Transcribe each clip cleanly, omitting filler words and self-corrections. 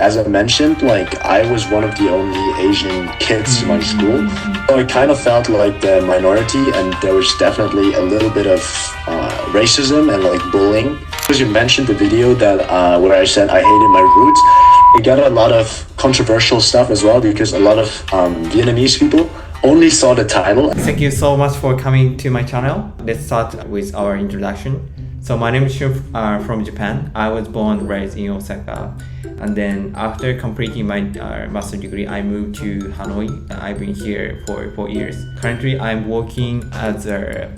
as I mentioned, like I was one of the only Asian kids in my school, so I kind of felt like the minority, and there was definitely a little bit of racism and like bullying. Because you mentioned the video that where I said I hated my roots, it got a lot of controversial stuff as well because a lot of Vietnamese people only saw the title. Thank you so much for coming to my channel. Let's start with our introduction. So my name is Shun from Japan. I was born and raised in Osaka. And then after completing my master's degree, I moved to Hanoi. I've been here for 4 years. Currently, I'm working as a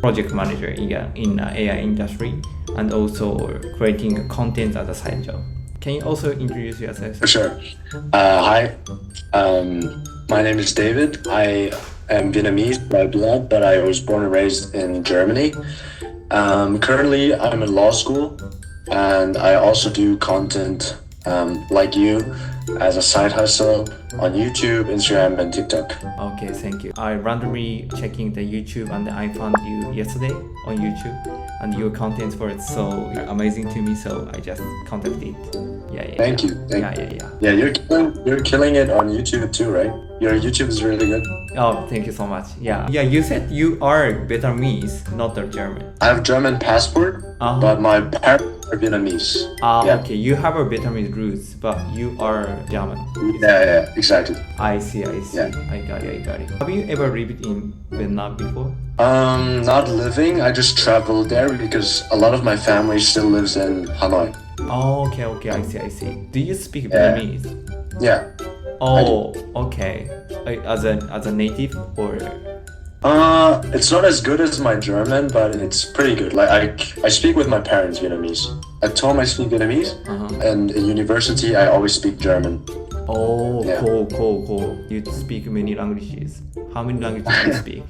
project manager in AI industry and also creating content as a side job. Can you also introduce yourself? For sure. Hi, my name is David. I am Vietnamese by blood, but I was born and raised in Germany. Currently, I'm in law school, and I also do content like you as a side hustle on YouTube, Instagram, and TikTok. Okay, thank you. I randomly checking the YouTube and I found you yesterday on YouTube, and your contents were so amazing to me, so I just contacted. Thank you. Yeah, you're killing it on YouTube too, right? Your YouTube is really good. Oh, thank you so much. Yeah, you said you are Vietnamese, not a German. I have German passport, but my parents are Vietnamese. Okay, you have a Vietnamese roots, but you are German. Yeah, exactly. I see. Yeah. I got it. Have you ever lived in Vietnam before? Not living. I just traveled there because a lot of my family still lives in Hanoi. Oh, okay. I see. Do you speak Vietnamese? Yeah. Oh, okay. As a native or? It's not as good as my German, but it's pretty good. Like I speak with my parents Vietnamese. At home I speak Vietnamese, and in university I always speak German. Oh, yeah. Cool. You speak many languages. How many languages do you speak?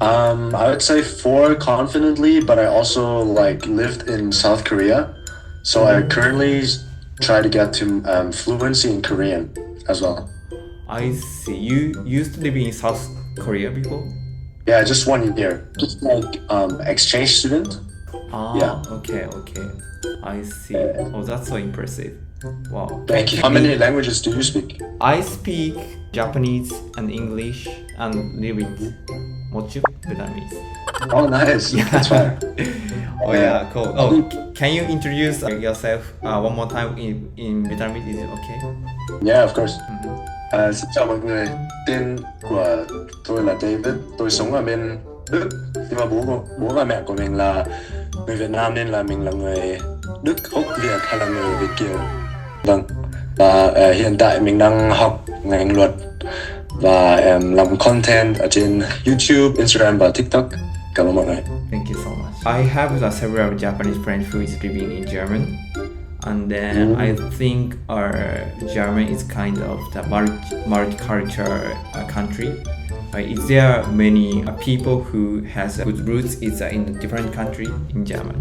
I would say 4 confidently, but I also like lived in South Korea, so I currently try to get to fluency in Korean as well. I see. You used to live in South Korea before? Yeah, just 1 year. Just like exchange student. Okay. I see. Oh, that's so impressive. Wow. Thank you. How many languages do you speak? I speak Japanese and English and little bit much Vietnamese. Oh, nice. That's fine. Yeah, cool. Oh, can you introduce yourself one more time in Vietnamese? Is it okay? Yeah, of course. Xin chào mọi người. Tên của tôi là David. Tôi sống ở bên Đức. Nhưng mà bố và mẹ của mình là người Việt Nam nên là mình là người Đức, Úc, Việt hay là người Việt kiều. Vâng. Và hiện tại mình đang học ngành luật và làm content ở trên YouTube, Instagram và TikTok. Cảm ơn mọi người. Thank you so much. I have several Japanese friends who is living in Germany. And then I think Germany is kind of the multicultural country. Is there many people who has good roots in a different country in Germany?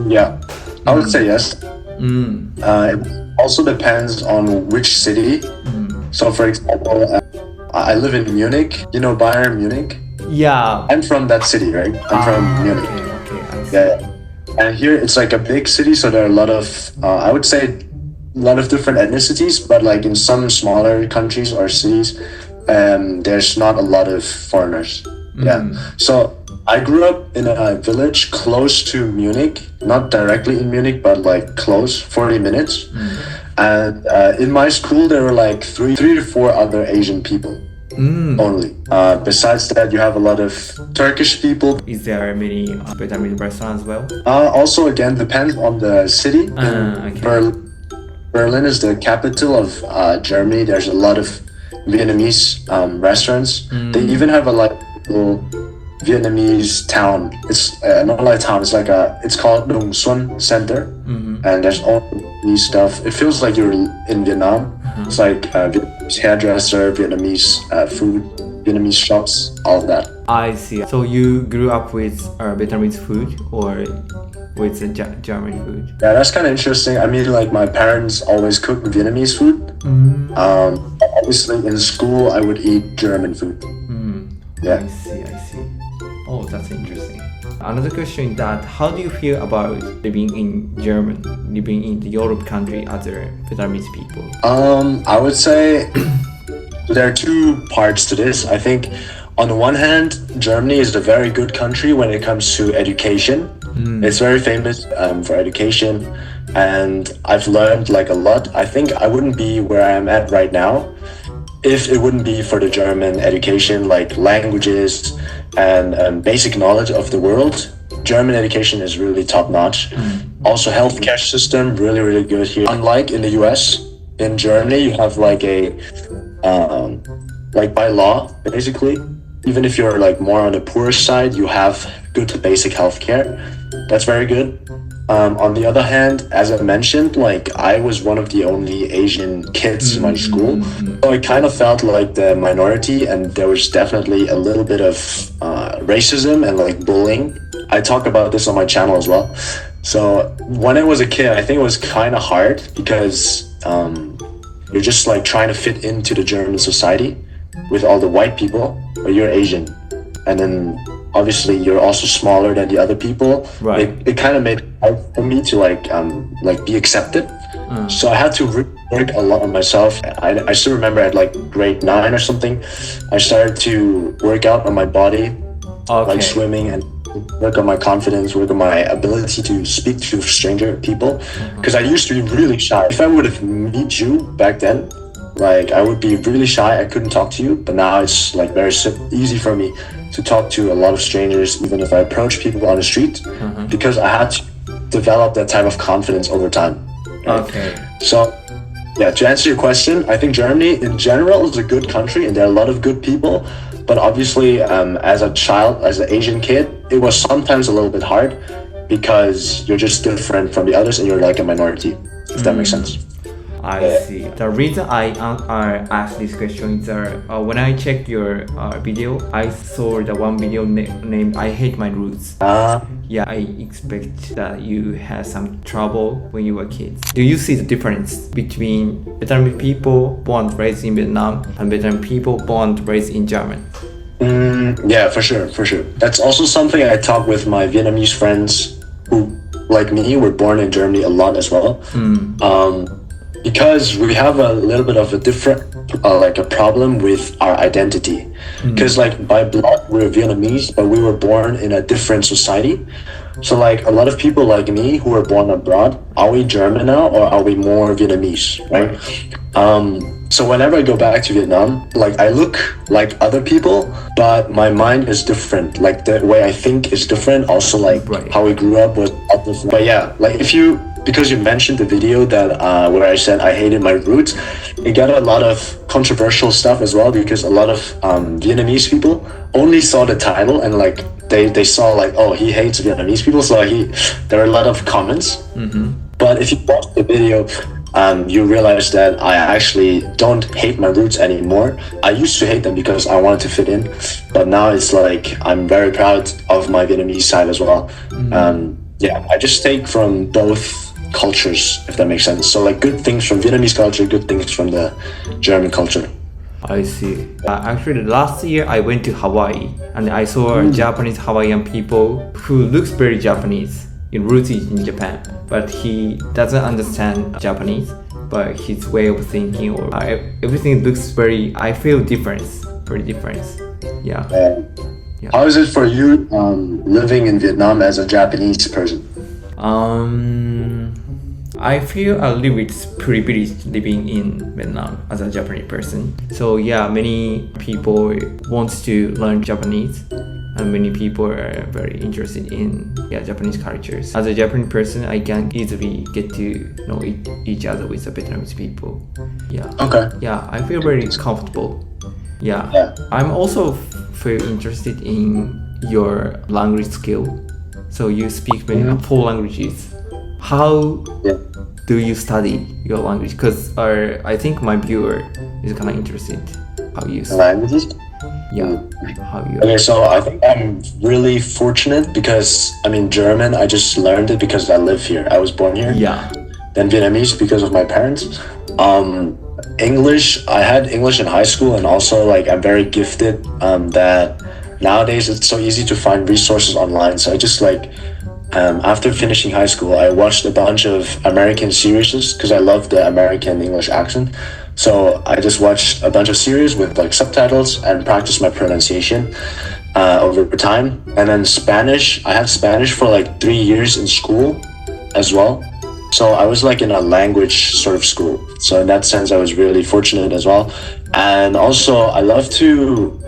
Yeah, I would say yes. It also depends on which city. So for example, I live in Munich. You know Bayern Munich? Yeah. I'm from that city, right? I'm from Munich. Okay. I see. Yeah. And here it's like a big city, so there are a lot of, I would say, a lot of different ethnicities, but like in some smaller countries or cities, there's not a lot of foreigners. Yeah. So I grew up in a village close to Munich, not directly in Munich, but like close, 40 minutes. And in my school, there were like 3 to 4 other Asian people. Only. Besides that, you have a lot of Turkish people. Is there many Vietnamese restaurants as well? Also, again, depends on the city. Okay. Berlin is the capital of Germany. There's a lot of Vietnamese restaurants. They even have a little Vietnamese town. It's not like a town. It's called Dong Xuân Center, and there's all Vietnamese stuff. It feels like you're in Vietnam. It's like Vietnamese hairdresser, Vietnamese food, Vietnamese shops, all of that. I see. So you grew up with Vietnamese food or with German food? Yeah, that's kind of interesting. I mean, like my parents always cooked Vietnamese food. Obviously, in school, I would eat German food. Yeah. I see. Oh, that's interesting. Another question is that how do you feel about living in German, living in the Europe country as a Vietnamese people? I would say there are two parts to this. I think on the one hand, Germany is a very good country when it comes to education. It's very famous for education, and I've learned like a lot. I think I wouldn't be where I am at right now if it wouldn't be for the German education, like languages and basic knowledge of the world. German education is really top notch. Also, healthcare system really, really good here. Unlike in the US, in Germany you have like a like by law, basically, even if you're like more on the poorer side, you have good basic healthcare. That's very good. On the other hand, as I mentioned, like I was one of the only Asian kids in my school, so I kind of felt like the minority, and there was definitely a little bit of racism and like bullying. I talk about this on my channel as well. So when I was a kid, I think it was kind of hard because you're just like trying to fit into the German society with all the white people, but you're Asian, and then obviously you're also smaller than the other people. Right. It kind of made it hard for me to like be accepted. So I had to work a lot on myself. I still remember at like grade 9 or something, I started to work out on my body, like swimming, and work on my confidence, work on my ability to speak to stranger people. Because I used to be really shy. If I would have met you back then, like I would be really shy. I couldn't talk to you, but now it's like very easy for me to talk to a lot of strangers, even if I approach people on the street, because I had to develop that type of confidence over time. Right? Okay. So, yeah, to answer your question, I think Germany in general is a good country, and there are a lot of good people. But obviously, as a child, as an Asian kid, it was sometimes a little bit hard because you're just different from the others, and you're like a minority. If that makes sense. I see. The reason I asked this question is when I checked your video, I saw the one video named "I Hate My Roots." Yeah, I expect that you had some trouble when you were kids. Do you see the difference between Vietnamese people born and raised in Vietnam and Vietnamese people born and raised in Germany? Yeah, for sure. That's also something I talk with my Vietnamese friends who, like me, were born in Germany a lot as well. Because we have a little bit of a different, like a problem with our identity. Because like by blood, we're Vietnamese, but we were born in a different society. So like a lot of people like me who were born abroad, are we German now or are we more Vietnamese, right? So whenever I go back to Vietnam, like I look like other people, but my mind is different. Like the way I think is different. Also like how we grew up was different. But yeah, like because you mentioned the video that where I said I hated my roots, it got a lot of controversial stuff as well, because a lot of Vietnamese people only saw the title and like they saw like, oh, he hates Vietnamese people, so there are a lot of comments. But if you watch the video, you realize that I actually don't hate my roots anymore. I used to hate them because I wanted to fit in, but now it's like I'm very proud of my Vietnamese side as well. Yeah, I just take from both cultures, if that makes sense. So like good things from Vietnamese culture, good things from the German culture. I see. Actually, last year I went to Hawaii and I saw Japanese Hawaiian people who looks very Japanese, in rooted in Japan, but he doesn't understand Japanese, but his way of thinking or everything looks I feel very different. Yeah. How is it for you living in Vietnam as a Japanese person? I feel a little bit privileged living in Vietnam as a Japanese person. So yeah, many people want to learn Japanese, and many people are very interested in Japanese cultures. As a Japanese person, I can easily get to know each other with the Vietnamese people. Yeah. Okay. Yeah, I feel very comfortable. Yeah. I'm also very interested in your language skill. So you speak 4 languages. How do you study your language? Because I think my viewer is kind of interested how you study. Languages? Yeah. How you? Okay, so I think I'm really fortunate because German, I just learned it because I live here. I was born here. Yeah. Then Vietnamese because of my parents. English, I had English in high school, and also like I'm very gifted that nowadays it's so easy to find resources online. So I just like, after finishing high school, I watched a bunch of American series because I love the American English accent. So I just watched a bunch of series with like subtitles and practiced my pronunciation over time. And then Spanish, I had Spanish for like 3 years in school as well. So I was like in a language sort of school. So in that sense, I was really fortunate as well. And also I love to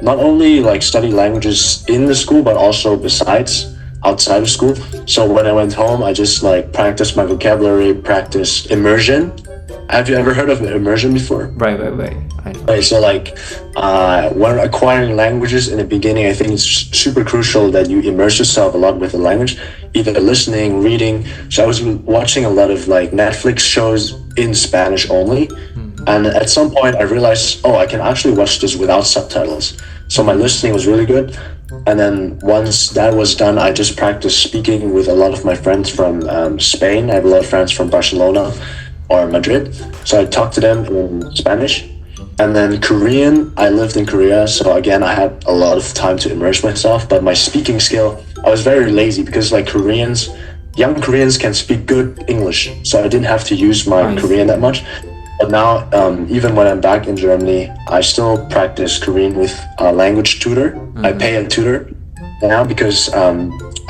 not only like study languages in the school, but also besides, outside of school. So when I went home, I just like practiced my vocabulary, practiced immersion. Have you ever heard of immersion before? Right. Right, so like when acquiring languages in the beginning, I think it's super crucial that you immerse yourself a lot with the language, either listening, reading. So I was watching a lot of like Netflix shows in Spanish only. And at some point I realized, I can actually watch this without subtitles. So my listening was really good. And then once that was done, I just practiced speaking with a lot of my friends from Spain. I have a lot of friends from Barcelona or Madrid. So I talked to them in Spanish. And then Korean, I lived in Korea. So again, I had a lot of time to immerse myself. But my speaking skill, I was very lazy because like young Koreans can speak good English. So I didn't have to use my Korean that much. But now, even when I'm back in Germany, I still practice Korean with a language tutor. I pay a tutor now because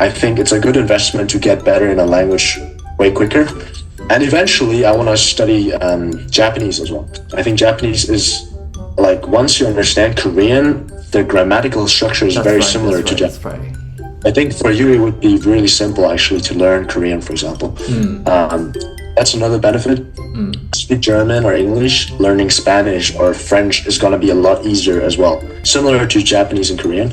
I think it's a good investment to get better in a language way quicker. And eventually, I want to study Japanese as well. I think Japanese is like, once you understand Korean, the grammatical structure is very similar to Japanese. I think for you, it would be really simple actually to learn Korean, for example. That's another benefit. Speak German or English, learning Spanish or French is gonna be a lot easier as well. Similar to Japanese and Korean.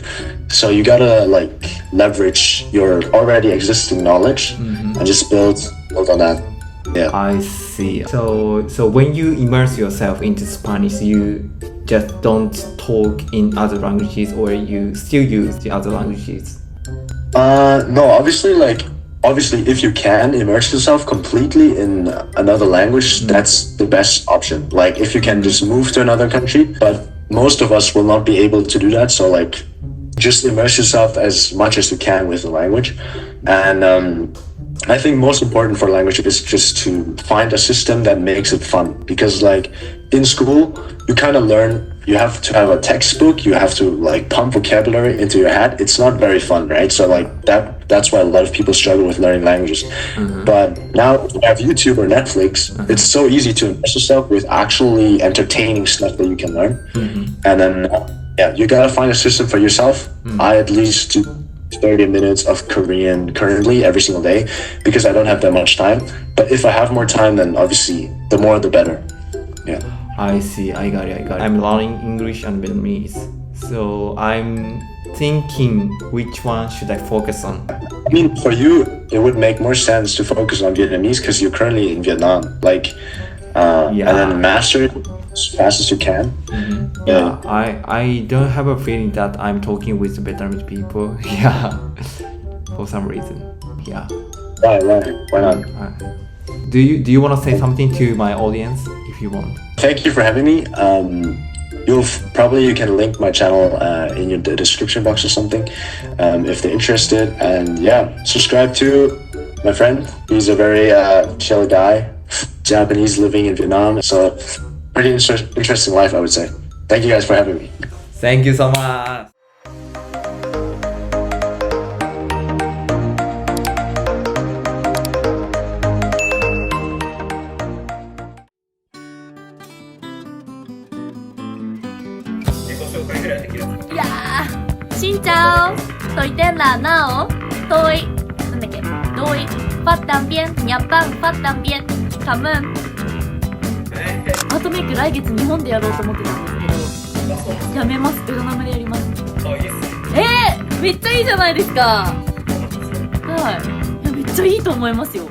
So you gotta like leverage your already existing knowledge and just build on that. Yeah. I see. So when you immerse yourself into Spanish, you just don't talk in other languages, or you still use the other languages? No, obviously, if you can immerse yourself completely in another language, that's the best option. Like if you can just move to another country, but most of us will not be able to do that. So like just immerse yourself as much as you can with the language. And I think most important for language is just to find a system that makes it fun. Because like in school, you kind of learn, you have to have a textbook, you have to like pump vocabulary into your head. It's not very fun, right? So like that's why a lot of people struggle with learning languages. But now if you have YouTube or Netflix, it's so easy to immerse yourself with actually entertaining stuff that you can learn. And then you gotta find a system for yourself. I at least do 30 minutes of Korean currently every single day because I don't have that much time. But if I have more time, then obviously the more the better. Yeah. I see. I got it. I'm learning English and Vietnamese. So I'm thinking which one should I focus on? I mean, for you, it would make more sense to focus on Vietnamese because you're currently in Vietnam. Like, and then master it as fast as you can. Yeah, I don't have a feeling that I'm talking with Vietnamese people. Yeah, for some reason. Yeah. Right. Why not? Do you want to say something to my audience if you want? Thank you for having me. You can link my channel in the description box or something if they're interested. And subscribe to my friend. He's a very chill guy, Japanese living in Vietnam. So pretty interesting life, I would say. Thank you guys for having me. Thank you so much. Xin chào, tôi tên là Nao. Tôi phát también, Nhật Bản phát también. Cảm ơn. アートメイク来月日本でやろうと思ってたんですけど、やめます。ベトナムでやります。めっちゃいいじゃないですか。はい。いやめっちゃいいと思いますよ。